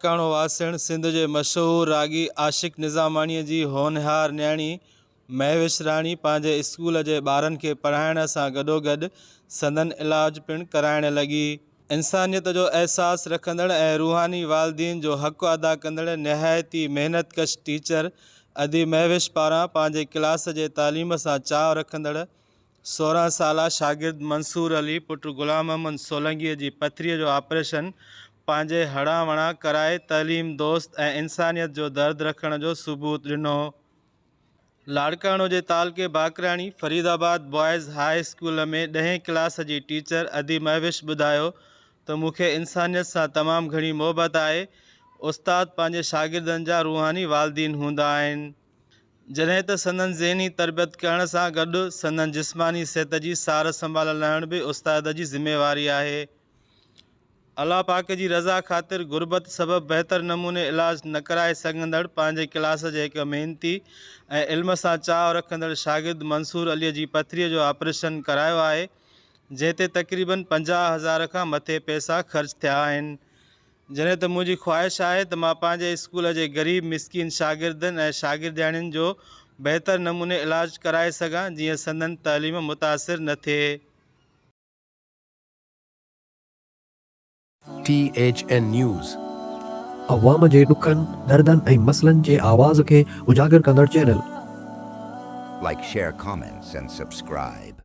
लाड़काणो वासिण सिंध जे मशहूर रागी आशिक़ निज़ामाणीअ जी होनहार न्याणी महविश राणी पंहिंजे स्कूल जे ॿारनि खे पढ़ाइण सां गॾोगॾु संदनि इलाज पिणु कराइण लॻी। इंसानियत जो अहसासु रखंदड़ ऐं रूहानी वालदीन जो हक़ अदा कंदड़ निहायती महिनतकश टीचर अदी महविश पारां पंहिंजे क्लास जे तालीम सां चाव रखंदड़ 16 साला शागिर्द मंसूर अली पुट ग़ुलाम अहमद सोलंकीअ जी पथरीअ जो ऑपरेशन पंहिंजे हणा वणा कराए तलीम दोस्त ऐं इंसानियत जो दर्द रखण जो सबूत ॾिनो। लाड़काणो जे तालके बाकराणी फरीदाबाद बॉयज़ हाई स्कूल में 10हीं क्लास जी टीचर अदी महविश ॿुधायो त मूंखे इंसानियत सां तमामु घणी मोहबत आहे। उस्ताद पंहिंजे शागिर्दनि जा रूहानी वालदीन हूंदा आहिनि, जॾहिं त संदनि ज़हनी तरबियत करण सां गॾु संदनि जिस्मानी सिहत जी सार संभाल लहण बि उस्ताद जी ज़िम्मेवारी आहे। अल्लाह पाक जी रज़ा ख़ातिर गुरबत सबबु बहितर नमूने इलाज न कराए सघंदड़ पंहिंजे क्लास जे हिकु महिनती ऐं इल्म सां चाव रखंदड़ शागिर्द मंसूर अलीअ जी पथरीअ जो ऑपरेशन करायो आहे, जंहिं ते तक़रीबन 50,000 खां मथे पैसा ख़र्च थिया आहिनि। जॾहिं त मुंहिंजी ख़्वाहिश आहे त मां पंहिंजे स्कूल जे ग़रीब मिसकीन शागिर्दनि ऐं शागिर्दियाणियुनि जो बहितर नमूने इलाज कराए सघां, जीअं संदनि तालीम मुतासिर न थिए। THN News अवाम जे ॾुखनि दर्दनि ऐं मसलनि जे आवाज़ खे उजागर कंदड़ channel. Like, share, comments, and subscribe.